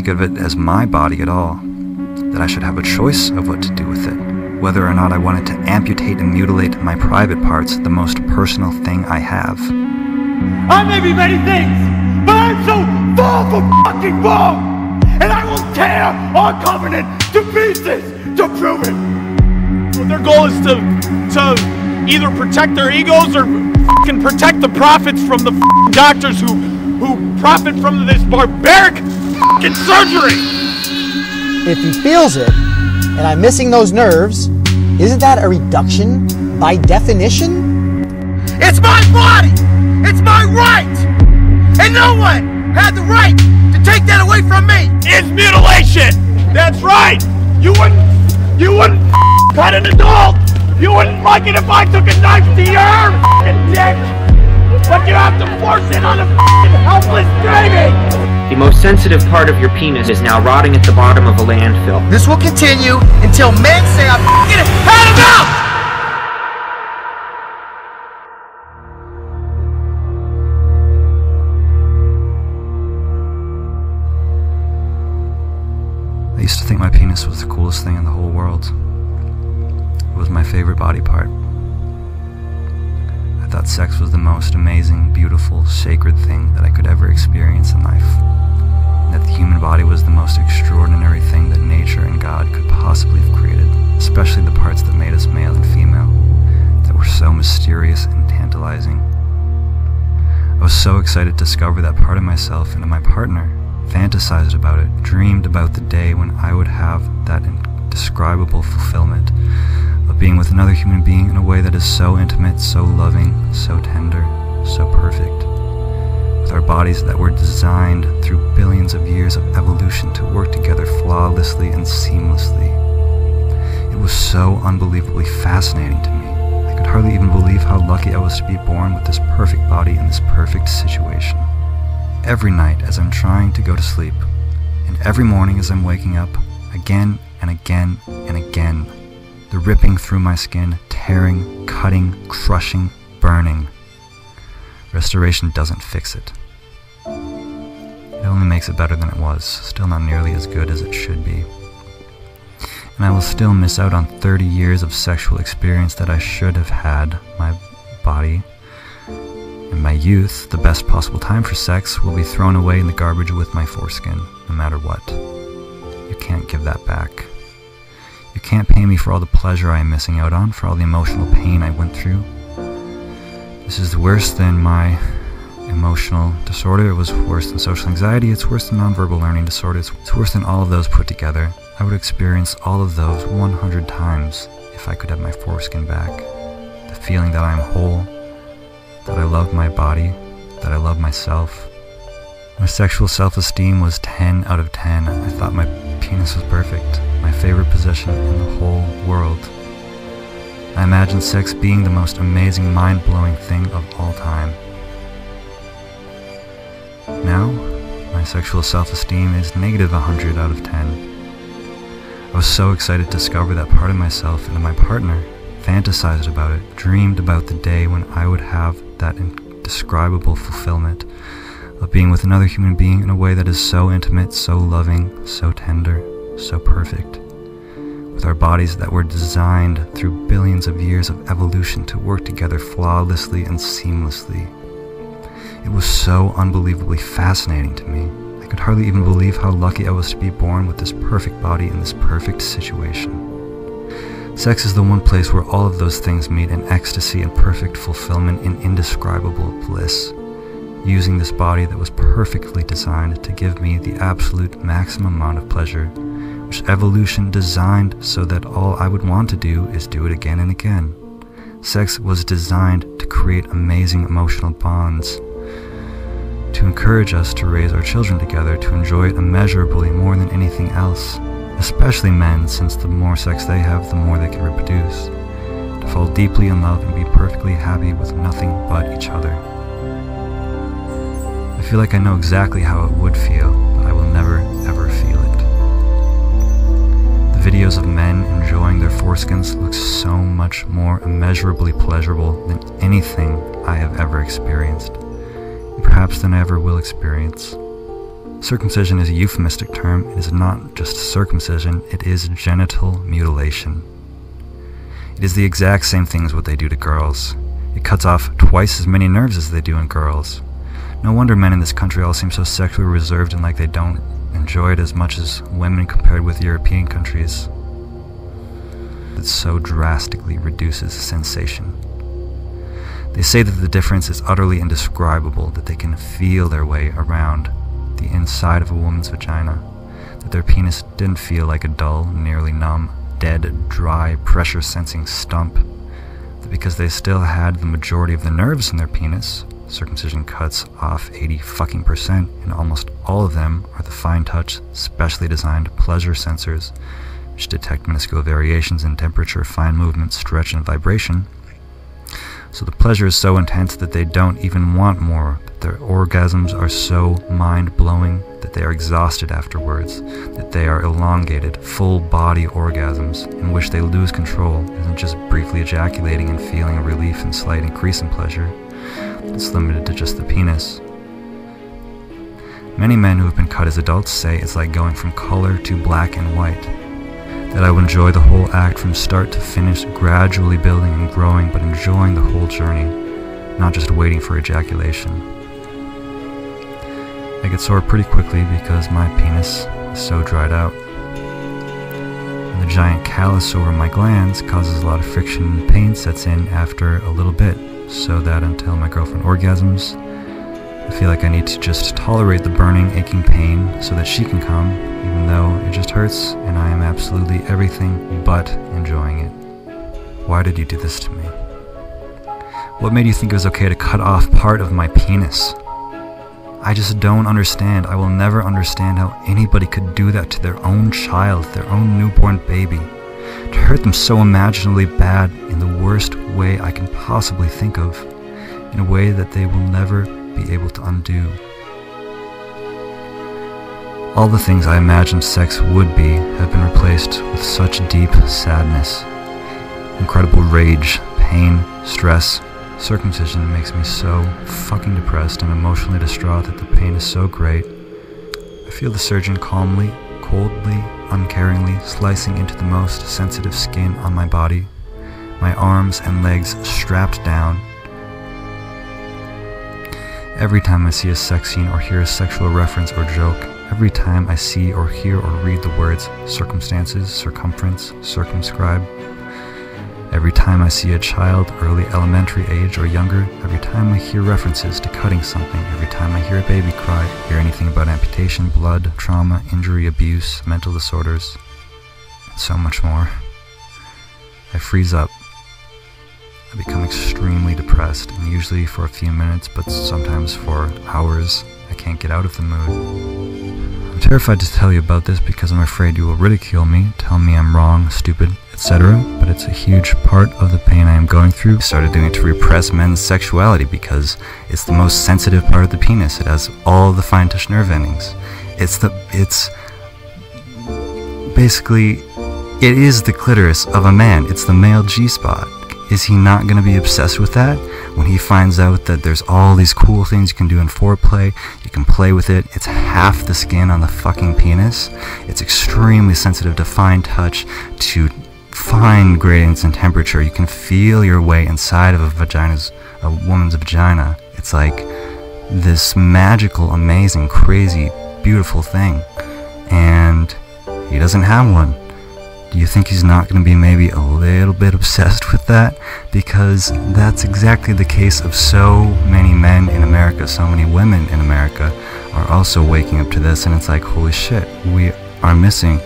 think of it as my body at all, that I should have a choice of what to do with it, whether or not I wanted to amputate and mutilate my private parts, the most personal thing I have. I may be many things, but I'm so far from fucking wrong, and I will tear our covenant to pieces to prove it. Well, their goal is to either protect their egos or fucking protect the profits from the doctors who profit from this barbaric fucking surgery. If he feels it, and I'm missing those nerves, isn't that a reduction by definition? It's my body! It's my right! And no one had the right to take that away from me! It's mutilation! That's right! You wouldn't cut an adult! You wouldn't like it if I took a knife to your fucking dick! But you have to force it on a fucking helpless baby! The most sensitive part of your penis is now rotting at the bottom of a landfill. This will continue until men say I've fucking had enough! I used to think my penis was the coolest thing in the whole world. It was my favorite body part. I thought sex was the most amazing, beautiful, sacred thing that I could ever experience in life. And that the human body was the most extraordinary thing that nature and God could possibly have created, especially the parts that made us male and female, that were so mysterious and tantalizing. I was so excited to discover that part of myself and of my partner, fantasized about it, dreamed about the day when I would have that indescribable fulfillment of being with another human being in a way that is so intimate, so loving, so tender, so perfect. With our bodies that were designed through billions of years of evolution to work together flawlessly and seamlessly. It was so unbelievably fascinating to me. I could hardly even believe how lucky I was to be born with this perfect body in this perfect situation. Every night as I'm trying to go to sleep, and every morning as I'm waking up, again and again and again, the ripping through my skin, tearing, cutting, crushing, burning. Restoration doesn't fix it. It only makes it better than it was, still not nearly as good as it should be. And I will still miss out on 30 years of sexual experience that I should have had. My body, in my youth, the best possible time for sex, will be thrown away in the garbage with my foreskin, no matter what. You can't give that back. You can't pay me for all the pleasure I am missing out on, for all the emotional pain I went through. This is worse than my emotional disorder. It was worse than social anxiety. It's worse than nonverbal learning disorders. It's worse than all of those put together. I would experience all of those 100 times if I could have my foreskin back. The feeling that I am whole, that I love my body, that I love myself. My sexual self-esteem was 10 out of 10. I thought my penis was perfect, my favorite position in the whole world. I imagined sex being the most amazing, mind-blowing thing of all time. Now, my sexual self-esteem is negative 100 out of 10. I was so excited to discover that part of myself and of my partner, fantasized about it, dreamed about the day when I would have that indescribable fulfillment of being with another human being in a way that is so intimate, so loving, so tender, so perfect. With our bodies that were designed through billions of years of evolution to work together flawlessly and seamlessly. It was so unbelievably fascinating to me. I could hardly even believe how lucky I was to be born with this perfect body in this perfect situation. Sex is the one place where all of those things meet in ecstasy and perfect fulfillment in indescribable bliss. Using this body that was perfectly designed to give me the absolute maximum amount of pleasure, which evolution designed so that all I would want to do is do it again and again. Sex was designed to create amazing emotional bonds, to encourage us to raise our children together, to enjoy it immeasurably more than anything else, especially men, since the more sex they have, the more they can reproduce, to fall deeply in love and be perfectly happy with nothing but each other. I feel like I know exactly how it would feel, but I will never, ever feel it. The videos of men enjoying their foreskins look so much more immeasurably pleasurable than anything I have ever experienced, and perhaps than I ever will experience. Circumcision is a euphemistic term. It is not just circumcision, it is genital mutilation. It is the exact same thing as what they do to girls. It cuts off twice as many nerves as they do in girls. No wonder men in this country all seem so sexually reserved and like they don't enjoy it as much as women compared with European countries. It so drastically reduces sensation. They say that the difference is utterly indescribable, that they can feel their way around the inside of a woman's vagina, that their penis didn't feel like a dull, nearly numb, dead, dry, pressure-sensing stump, that because they still had the majority of the nerves in their penis, circumcision cuts off 80% and almost all of them are the fine-touch, specially designed pleasure sensors, which detect minuscule variations in temperature, fine movement, stretch, and vibration. So the pleasure is so intense that they don't even want more, that their orgasms are so mind-blowing that they are exhausted afterwards, that they are elongated, full-body orgasms in which they lose control, isn't just briefly ejaculating and feeling a relief and slight increase in pleasure. It's limited to just the penis. Many men who have been cut as adults say it's like going from color to black and white, that I would enjoy the whole act from start to finish, gradually building and growing, but enjoying the whole journey, not just waiting for ejaculation. I get sore pretty quickly because my penis is so dried out. And the giant callus over my glands causes a lot of friction and pain sets in after a little bit, so that until my girlfriend orgasms, I feel like I need to just tolerate the burning, aching pain so that she can come, even though it just hurts and I am absolutely everything but enjoying it. Why did you do this to me? What made you think it was okay to cut off part of my penis? I just don't understand. I will never understand how anybody could do that to their own child, their own newborn baby. To hurt them so imaginably bad in the worst way I can possibly think of, in a way that they will never be able to undo. All the things I imagined sex would be have been replaced with such deep sadness, incredible rage, pain, stress. Circumcision makes me so fucking depressed and emotionally distraught that the pain is so great. I feel the surgeon calmly, coldly, uncaringly slicing into the most sensitive skin on my body, my arms and legs strapped down. Every time I see a sex scene or hear a sexual reference or joke, every time I see or hear or read the words circumstances, circumference, circumscribe, every time I see a child early elementary age or younger, every time I hear references to cutting something, every time I hear a baby cry, hear anything about amputation, blood, trauma, injury, abuse, mental disorders, and so much more, I freeze up. I become extremely depressed, and usually for a few minutes, but sometimes for hours, I can't get out of the mood. I'm terrified to tell you about this because I'm afraid you will ridicule me, tell me I'm wrong, stupid, etc., but it's a huge part of the pain I am going through. I started doing it to repress men's sexuality because it's the most sensitive part of the penis. It has all the fine touch nerve endings. It's basically, it is the clitoris of a man. It's the male G-spot. Is he not going to be obsessed with that when he finds out that there's all these cool things you can do in foreplay? You can play with it. It's half the skin on the fucking penis. It's extremely sensitive to fine touch, to fine gradients in temperature. You can feel your way inside of a woman's vagina. It's like this magical, amazing, crazy, beautiful thing. And he doesn't have one. Do you think he's not going to be maybe a little bit obsessed with that? Because that's exactly the case of so many men in America. So many women in America are also waking up to this, and it's like, holy shit, we are missing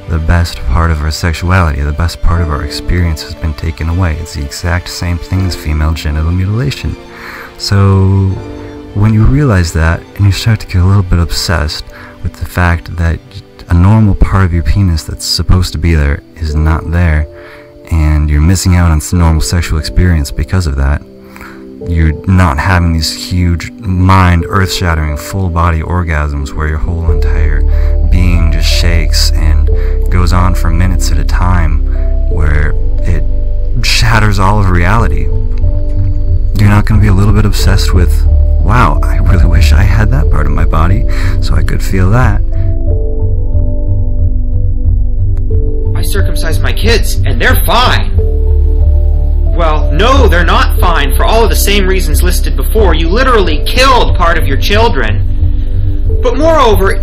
the best part of our sexuality. The best part of our experience has been taken away. It's the exact same thing as female genital mutilation. So when you realize that, and you start to get a little bit obsessed with the fact that a normal part of your penis that's supposed to be there is not there, and you're missing out on normal sexual experience because of that. You're not having these huge, mind, earth-shattering, full-body orgasms where your whole entire being just shakes and goes on for minutes at a time, where it shatters all of reality. You're not going to be a little bit obsessed with Wow, I really wish I had that part of my body so I could feel that. I circumcised my kids, and they're fine. Well, no, they're not fine for all of the same reasons listed before. You literally killed part of your children. But moreover,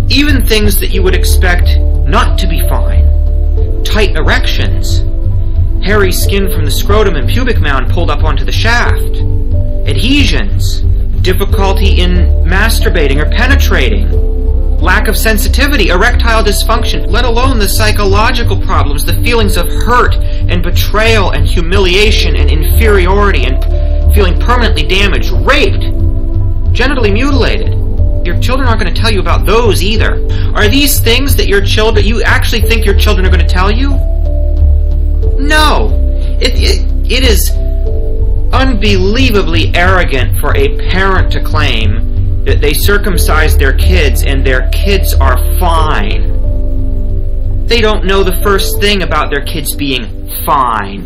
even things that you would expect not to be fine. Tight erections. Hairy skin from the scrotum and pubic mound pulled up onto the shaft. Adhesions. Difficulty in masturbating or penetrating. Lack of sensitivity, erectile dysfunction, let alone the psychological problems, the feelings of hurt and betrayal and humiliation and inferiority and feeling permanently damaged, raped, genitally mutilated. Your children aren't going to tell you about those either. Are these things that you actually think your children are going to tell you? No. It is unbelievably arrogant for a parent to claim that they circumcised their kids and their kids are fine. They don't know the first thing about their kids being fine.